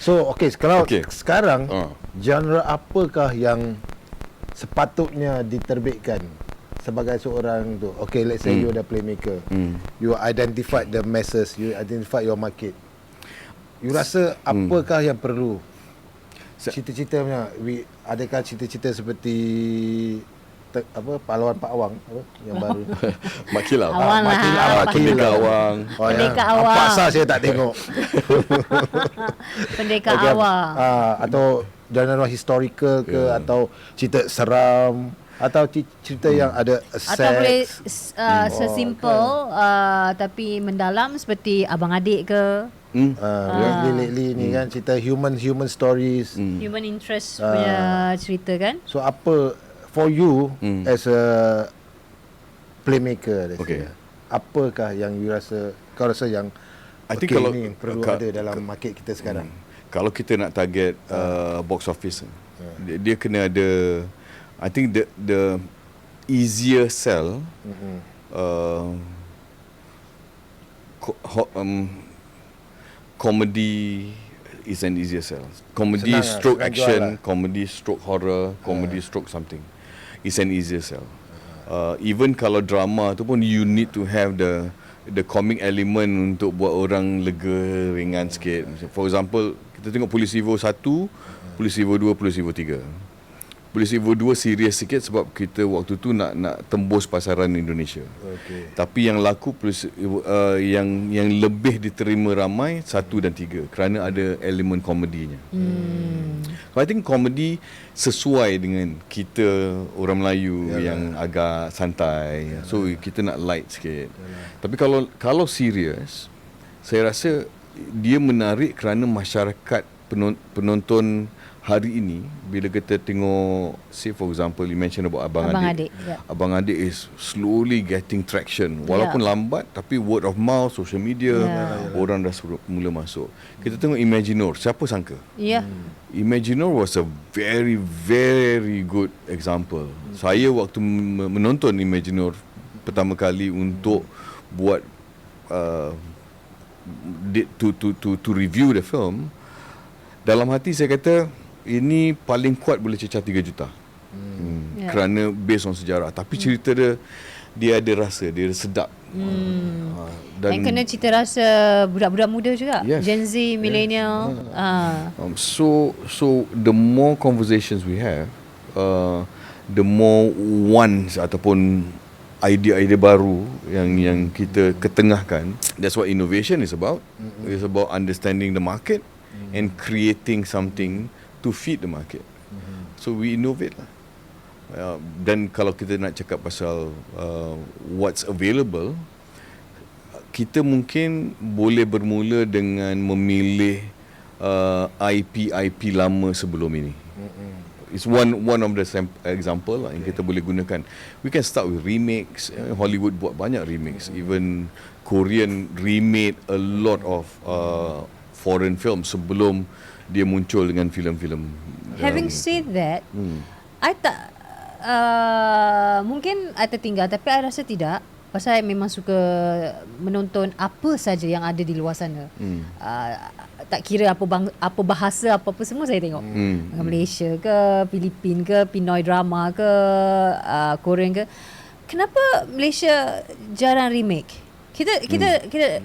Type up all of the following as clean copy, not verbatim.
So kalau sekarang genre apakah yang sepatutnya diterbitkan sebagai seorang tu? Okay, let's say you the playmaker, you identified the masses, you identified your market. You rasa apakah yang perlu? Cita-cita punya, adakah cita-cita seperti pahlawan Pak Awang yang baru? Mak Kilau. Pendekar Awang. Pendekar Awang. Apa asal saya tak tengok? Pendekar Awang. Atau genre historical ke, atau cerita seram, atau cerita yang ada sex, atau boleh sesimple tapi mendalam seperti Abang Adik ke. Lately ni kan cerita human stories, human interest punya cerita kan. So apa for you as a playmaker, apakah yang kau rasa yang I think kalau ni perlu ada dalam market kita sekarang? Kalau kita nak target box office, dia kena ada, I think the easier sell, comedy is an easier sell. Comedy stroke action, comedy stroke horror, comedy stroke something is an easier sell. Even kalau drama tu pun you need to have the comic element untuk buat orang lega, ringan sikit. For example, kita tengok Polis Evo 1, Polis Evo 2, Polis Evo 3. Polis Evo 2 serius sikit sebab kita waktu tu nak tembus pasaran Indonesia. Tapi yang laku yang lebih diterima ramai 1 dan 3 kerana ada elemen komedinya. So I think komedi sesuai dengan kita orang Melayu yang agak santai. So kita nak light sikit. Tapi kalau serius, saya rasa dia menarik kerana masyarakat penonton hari ini, bila kita tengok, say for example, you mention about Abang Adik. Abang Adik is slowly getting traction. Walaupun lambat, tapi word of mouth, social media, orang dah mula masuk. Kita tengok Imaginor, siapa sangka? Imaginor was a very, very good example. Saya waktu menonton Imaginor pertama kali untuk buat to review the film, dalam hati saya kata ini paling kuat boleh cecah 3 juta. Kerana based on sejarah. Tapi cerita dia ada rasa, dia sedap. Dan kena cita rasa budak-budak muda juga. Gen Z, millennial. So the more conversations we have, the more wants ataupun idea-idea baru yang kita ketengahkan. That's what innovation is about. It's about understanding the market and creating something to feed the market. So we innovate lah. Dan kalau kita nak cakap pasal what's available, kita mungkin boleh bermula dengan memilih IP lama sebelum ini. It's one of the example lah yang kita boleh gunakan. We can start with remakes. Hollywood buat banyak remakes. Even Korean remade a lot of foreign films sebelum dia muncul dengan filem-filem. Having said that, I tak mungkin I tertinggal, tapi I rasa tidak. Pasal I memang suka menonton apa saja yang ada di luar sana. Tak kira apa bahasa, apa-apa semua saya tengok. Malaysia ke, Filipin ke, Pinoy drama ke, Korean ke. Kenapa Malaysia jarang remake? Kita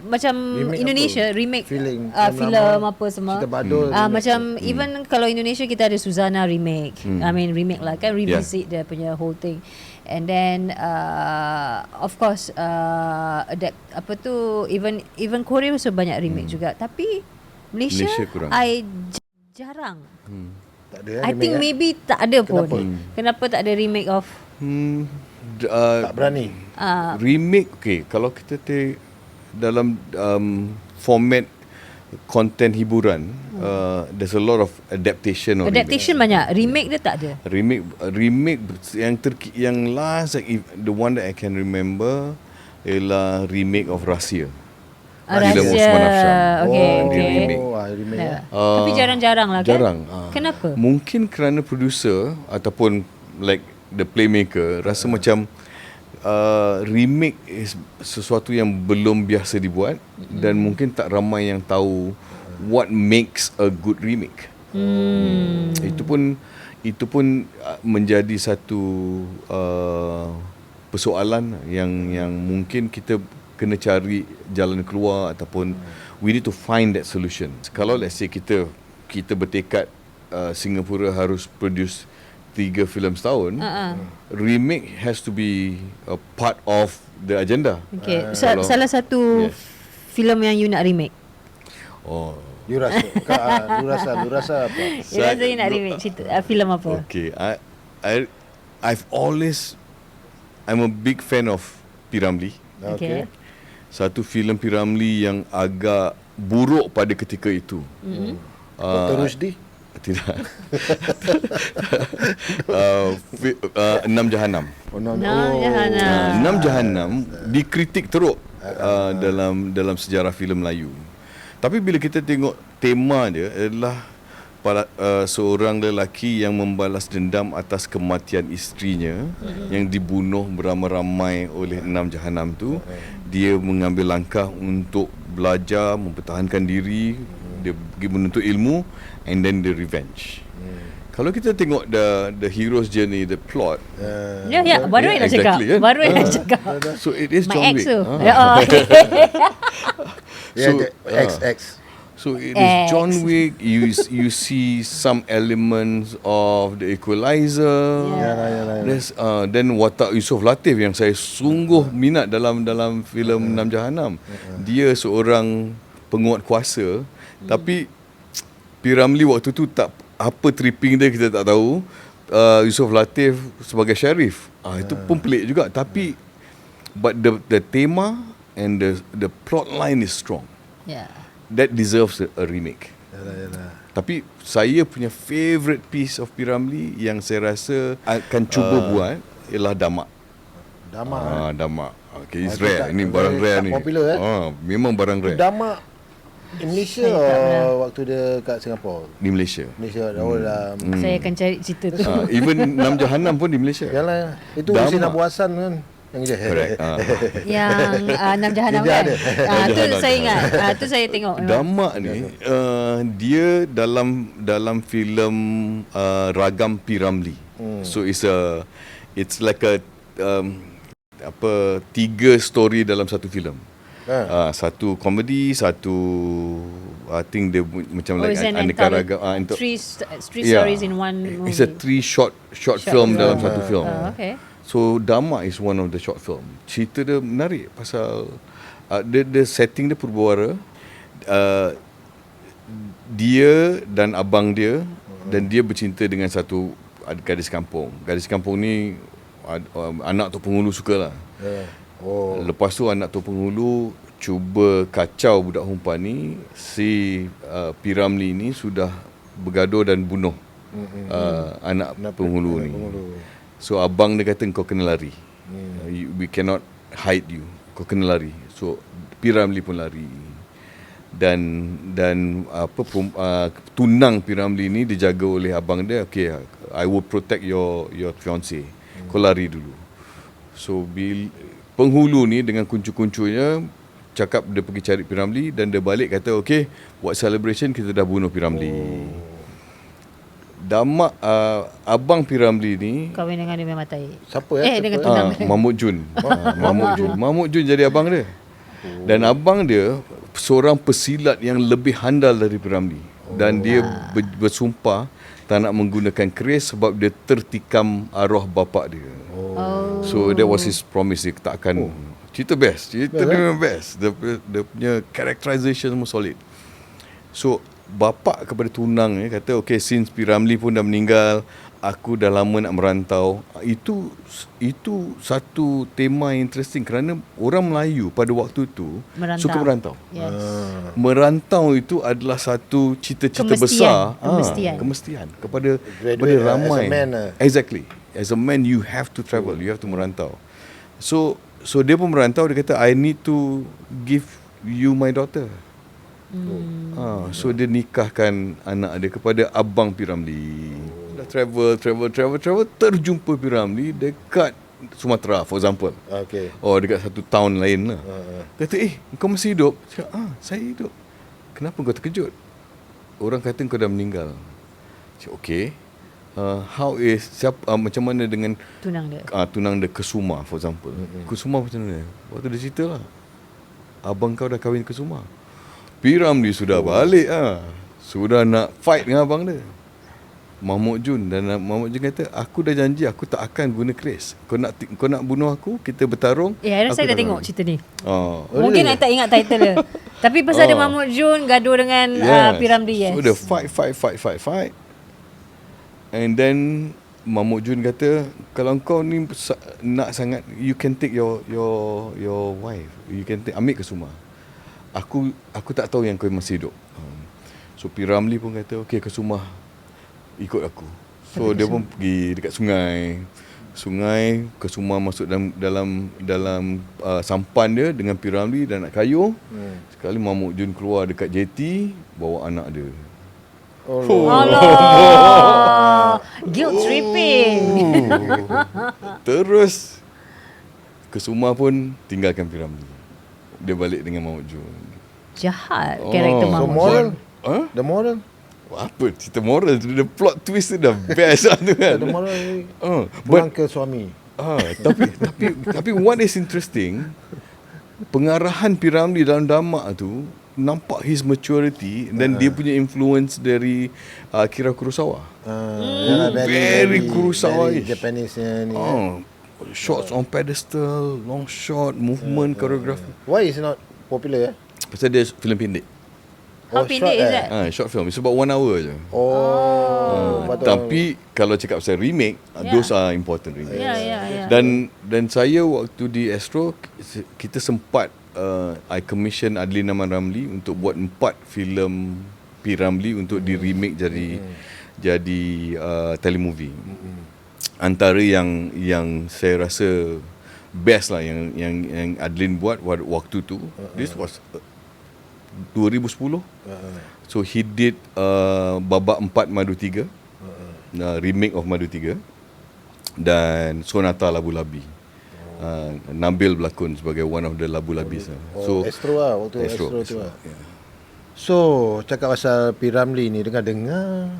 macam remake Indonesia apa? Remake filem apa semua. Macam even kalau Indonesia kita ada Suzana remake. I mean remake lah kan, revisit dia punya whole thing. And then of course adapt apa tu, even Korea so banyak remake juga. Tapi Malaysia kurang. I jarang. Tak ada. I think maybe tak ada pun. Kenapa tak ada remake of tak berani. Remake, kalau kita dalam format konten hiburan, there's a lot of adaptation banyak. Remake dia tak ada. Remake yang last, the one that I can remember ialah remake of Rahsia. Rahsia. Remake. Tapi jarang-jarang lah kan. Jarang. Kenapa? Mungkin kerana producer ataupun like the playmaker rasa macam remake is sesuatu yang belum biasa dibuat, dan mungkin tak ramai yang tahu what makes a good remake. Itu pun menjadi satu persoalan yang mungkin kita kena cari jalan keluar ataupun we need to find that solution. Kalau let's say kita bertekad Singapura harus produce 3 filem setahun, remake has to be a part of the agenda. Okay. Salah satu filem yang you nak remake. Oh, You rasa apa? You rasa you nak remake cerita filem apa? okay. I'm a big fan of P. Ramlee. Okay. Satu filem P. Ramlee yang agak buruk pada ketika itu. Dr. Rusdi? Tidak. 6 Jahanam. Enam 6 Jahanam dikritik teruk dalam sejarah filem Melayu. Tapi bila kita tengok tema dia adalah seorang lelaki yang membalas dendam atas kematian isterinya yang dibunuh beramai-ramai oleh 6 Jahanam tu. Dia mengambil langkah untuk belajar, mempertahankan diri, dia pergi menuntut ilmu, and then the revenge. Kalau kita tengok the hero's journey, the plot, baru nak cakap. exactly, kan? Baru nak cakap. So it is My John ex Wick. tu. XX. So it is John Wick. You see some elements of the Equalizer. There's then watak Yusof Latif yang saya sungguh minat dalam filem 6 Jahanam. Dia seorang penguat kuasa, tapi P. Ramlee waktu tu tak apa tripping dia kita tak tahu. Yusof Latif sebagai sheriff. Itu pun pelik juga, tapi but the tema and the plot line is strong. Yeah. That deserves a remake. Yalah. Tapi saya punya favourite piece of P. Ramlee yang saya rasa akan cuba buat ialah Damak. Damak. Okay, it's rare. Ini barang rare ni. Popular memang barang rare. Damak di Malaysia waktu dia kat Singapura. Di Malaysia. Saya akan cari cerita tu. Even 6 Jahanam pun di Malaysia. Yalah. Itu Damak. Husin Abu Hassan kan. Yang dia. Correct. Yang 6 Jahanam Dia kan. ada. Tu saya ingat. Tu saya tengok. Damak ni dia dalam filem Ragam P. Ramlee. So it's like a 3 story dalam satu filem. Satu komedi, satu I think dia macam like aneka ragam. Three stories in one movie. It's a 3 short film dalam satu film. Okay. So Damak is one of the short film. Cerita dia menarik pasal dia setting dia Purbuara. Dia dan abang dia dan dia bercinta dengan satu gadis kampung. Gadis kampung ni anak Tok Penghulu sukalah. Lepas tu anak Tok Penghulu cuba kacau budak humpan ni. Si P. Ramlee ni sudah bergaduh dan bunuh anak penghulu ni. So abang dia kata kau kena lari. We cannot hide you. Kau kena lari. So P. Ramlee pun lari. Dan tunang P. Ramlee ni dijaga oleh abang dia. Okay, I will protect your fiancé. Kau lari dulu. So penghulu ni dengan kuncu-kuncunya cakap dia pergi cari P. Ramlee dan dia balik kata okay, buat celebration, kita dah bunuh P. Ramlee. Damak abang P. Ramlee ni Kahwin dengan dia Matai. Siapa dengan tunang. Mahmud Jun. Mahmud Jun jadi abang dia. Dan abang dia seorang pesilat yang lebih handal dari P. Ramlee. Dan dia bersumpah tak nak menggunakan keris sebab dia tertikam arwah bapa dia. So that was his promise. Dia tak akan. Cerita best. Cerita dia memang best. Dia punya characterization semua solid. So bapa kepada tunang kata okay, since P. Ramlee pun dah meninggal, aku dah lama nak merantau. Itu satu tema yang interesting kerana orang Melayu pada waktu tu suka merantau. Yes. Merantau itu adalah satu cita-cita besar, kemestian kepada ramai. As a man, Exactly. As a man you have to travel, you have to merantau. So dia pun merantau, dia kata I need to give you my daughter. So dia nikahkan anak dia kepada abang P. Ramlee. Dah travel, terjumpa P. Ramlee dekat Sumatera, for example. Okay. Dekat satu town lain lah. Kata, kau masih hidup? Cakap, saya hidup. Kenapa kau terkejut? orang kata kau dah meninggal. Cakap, okay. How is macam mana dengan Tunang dia. tunang dia Kesuma, for example. Kesuma macam mana? Waktu dia cerita lah, abang kau dah kahwin Kesuma. P-Ramlee sudah balik sudah nak fight dengan abang dia, Mahmud Jun. Dan Mahmud Jun kata, aku dah janji aku tak akan guna keris. Kau nak bunuh aku, kita bertarung. Harus saya dah tengok cerita ni. Really? Mungkin I tak ingat title dia. Tapi pasal ada Mahmud Jun gaduh dengan P-Ramlee. Yes. So the fight. And then Mahmud Jun kata, kalau kau ni nak sangat, you can take your wife. You can take, ambil Kesuma. Aku tak tahu yang kau masih hidup. So P-Ramlee pun kata, okay Kesuma, ikut aku. So dia pun pergi dekat sungai, Kesuma masuk dalam sampan dia dengan P-Ramlee dan nak kayuh. Sekali Mahmud Jun keluar dekat JT bawa anak dia. Allah. Guilt tripping. Terus Kesuma pun tinggalkan P-Ramlee. Dia balik dengan Mahmud Jun. Jahat karakter So Mahmud moral, Jun. the moral, Apa cerita moral tu? The plot twist tu dah best lah tu kan. the moral But pulang ke suami. tapi what is interesting, pengarahan P-Ramlee dalam Damak tu nampak his maturity dan dia punya influence dari Akira Kurosawa. Very Kurosawa-ish. Very Japanese ni. Shots on pedestal, long shot, movement, choreography. Why is it not popular? Pasal dia filem pendek. How pendek is that? Short film. It's about 1 hour je. Tapi kalau cakap pasal remake, those are important remake. Yeah. Dan saya waktu di Astro, kita sempat I commission Adlin Aman Ramli untuk buat 4 filem P-Ramlee untuk di remake jadi telemovie. Antara yang saya rasa best lah yang Adlin buat waktu tu. This was 2010. So he did Babak 4 Madu 3, remake of Madu 3, dan Sonata Labu Labi. Nabil berlakon sebagai one of the Labu Labis. So Astro lah, waktu Astro tu lah. So cakap pasal P-Ramlee ni, dengar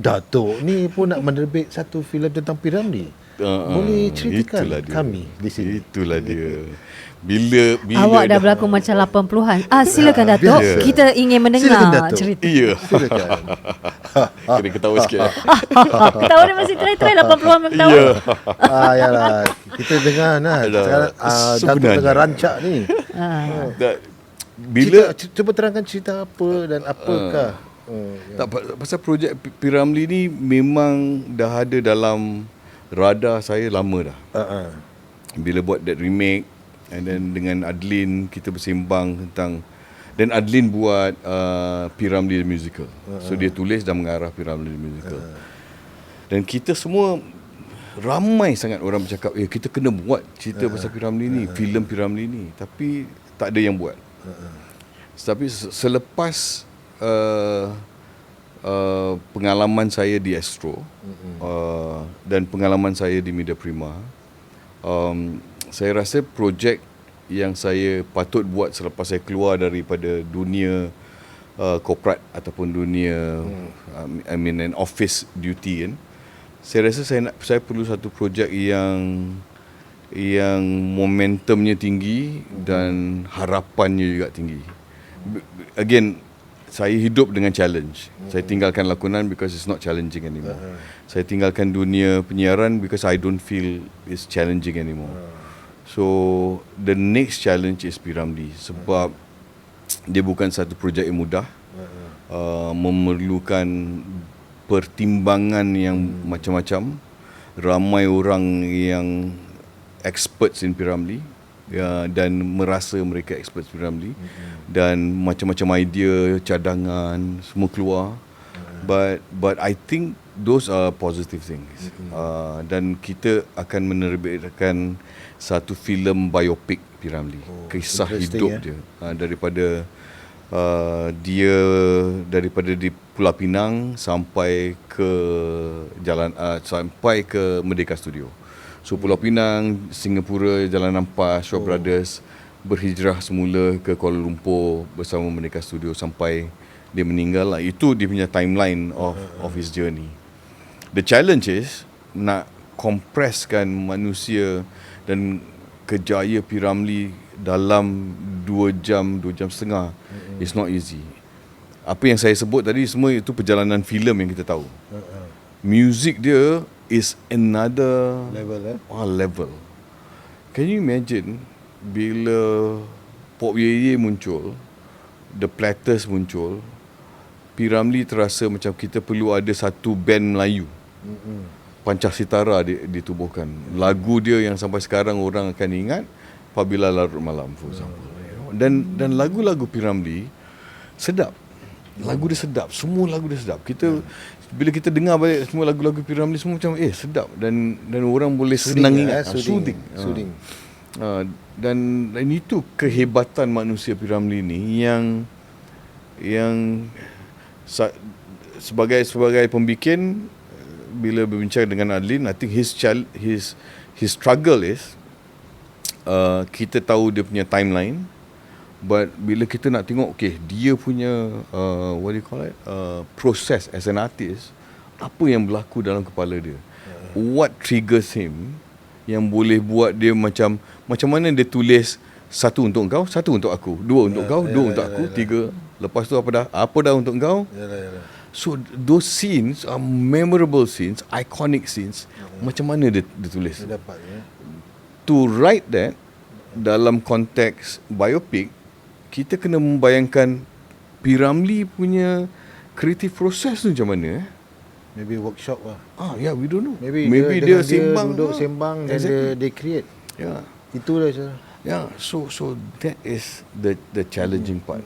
Datuk ni pun nak menerbit satu filem tentang P-Ramlee. Boleh ceritakan kami di sini. Itulah dia. Bila awak dah berlakon macam 80-an. Silakan Datuk. Kita ingin mendengar cerita. Ya. Silakan. Kena ketawa sikit. Ketawa dia masih try 80-an ketawa. Yalah. Kita dengar sekarang Datuk tengah rancak ni. Bila cuba terangkan cerita apa dan apakah. Tak, pasal projek P-Ramlee ni memang dah ada dalam radar saya lama dah. Bila buat that remake, and then dengan Adlin kita bersembang tentang, dan Adlin buat P-Ramlee the musical. So dia tulis dan mengarah P-Ramlee the musical. Dan kita semua, ramai sangat orang bercakap, kita kena buat cerita pasal P-Ramlee ni, filem P-Ramlee ni, tapi tak ada yang buat. Tapi selepas pengalaman saya di Astro dan pengalaman saya di Media Prima, saya rasa projek yang saya patut buat selepas saya keluar daripada dunia korporat ataupun dunia an office duty kan, saya rasa saya perlu satu projek yang momentumnya tinggi dan harapannya juga tinggi. Again, saya hidup dengan challenge. Saya tinggalkan lakonan because it's not challenging anymore. Saya tinggalkan dunia penyiaran because I don't feel it's challenging anymore. So the next challenge is P-Ramlee, sebab dia bukan satu projek yang mudah. Memerlukan pertimbangan yang macam-macam. Ramai orang yang experts in P-Ramlee, dan merasa mereka experts P-Ramlee, dan macam-macam idea, cadangan semua keluar. But I think those are positive things. Dan kita akan menerbitkan satu filem biopic P-Ramlee, kisah hidup dia, daripada dia daripada di Pulau Pinang sampai ke sampai ke Merdeka Studio. So Pulau Pinang, Singapura, Jalan Ampas, Shaw Brothers, berhijrah semula ke Kuala Lumpur bersama Merdeka Studio sampai dia meninggal lah. Itu dia punya timeline of his journey. The challenge is nak compresskan manusia dan kejaya P. Ramlee dalam 2 jam, 2 jam setengah. It's not easy. Apa yang saya sebut tadi semua itu perjalanan filem yang kita tahu. Music dia is another level. Can you imagine bila Pop Yeye muncul, The Platters muncul, P. Ramlee terasa macam kita perlu ada satu band Melayu. Pancasitara ditubuhkan. Lagu dia yang sampai sekarang orang akan ingat, Apabila Larut Malam, for example. Dan lagu-lagu P. Ramlee sedap. Lagu dia sedap, semua lagu dia sedap. Bila kita dengar balik semua lagu-lagu P. Ramlee semua macam sedap dan orang boleh senang ingat. Soothing. Dan itu kehebatan manusia P. Ramlee ni yang sebagai pembikin, bila berbincang dengan Adlin, I think his struggle is kita tahu dia punya timeline, but bila kita nak tengok dia punya what do you call it, process as an artist, apa yang berlaku dalam kepala dia, what triggers him, yang boleh buat dia macam mana dia tulis satu untuk kau, satu untuk aku, dua untuk kau, dua untuk aku, tiga, lepas tu apa dah untuk kau. So those scenes are memorable scenes, iconic scenes. Macam mana dia tulis? To write that dalam konteks biopic, kita kena membayangkan P. Ramlee punya creative process tu macam mana. Maybe workshop lah. We don't know. Maybe dia duduk sembang dan dia create. Itu dah. So that is the challenging part.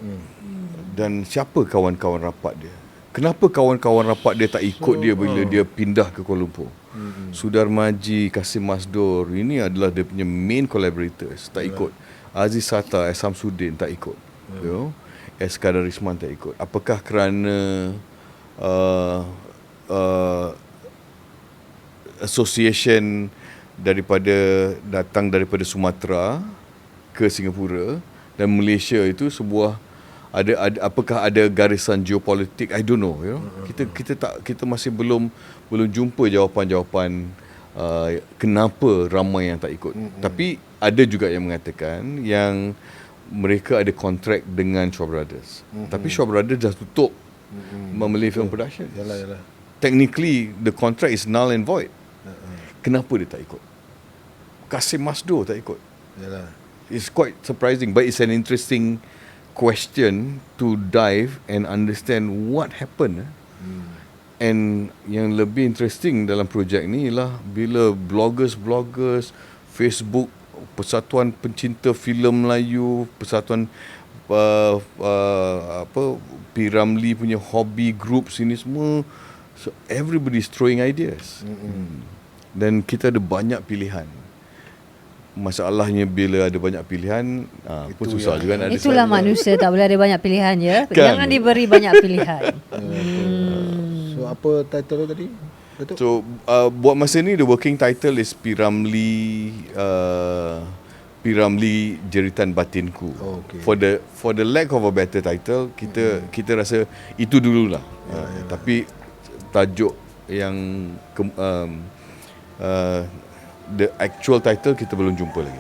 Dan siapa kawan-kawan rapat dia? Kenapa kawan-kawan rapat dia tak ikut dia bila dia pindah ke Kuala Lumpur? Sudar Maji, Kasim Masdur, ini adalah dia punya main collaborators, tak ikut. Aziz Sata, S. Samsudin tak ikut. S. Kadarisman tak ikut. Apakah kerana association datang daripada Sumatera ke Singapura dan Malaysia itu sebuah apakah ada garisan geopolitik, I don't know, kita masih belum jumpa jawapan kenapa ramai yang tak ikut. Tapi ada juga yang mengatakan yang mereka ada kontrak dengan Shaw Brothers. Tapi Shaw Brothers dah tutup Malay Film Productions. Yalah. Technically the contract is null and void. Kenapa dia tak ikut? Kasim Masdur tak ikut. It's quite surprising, but it's an interesting question to dive and understand what happened. And yang lebih interesting dalam projek ni ialah bila bloggers, Facebook, Persatuan Pencinta Filem Melayu, Persatuan P. Ramlee punya hobby groups ini semua, so everybody is throwing ideas. Dan kita ada banyak pilihan. Masalahnya bila ada banyak pilihan pun susah juga nak. Itulah manusia, tak boleh ada banyak pilihan ya. Kan? Jangan diberi banyak pilihan. So apa title dia tadi? Betul? So buat masa ni the working title is P. Ramlee Jeritan Batinku. For the lack of a better title, kita rasa itu dululah. Tapi tajuk yang the actual title kita belum jumpa lagi.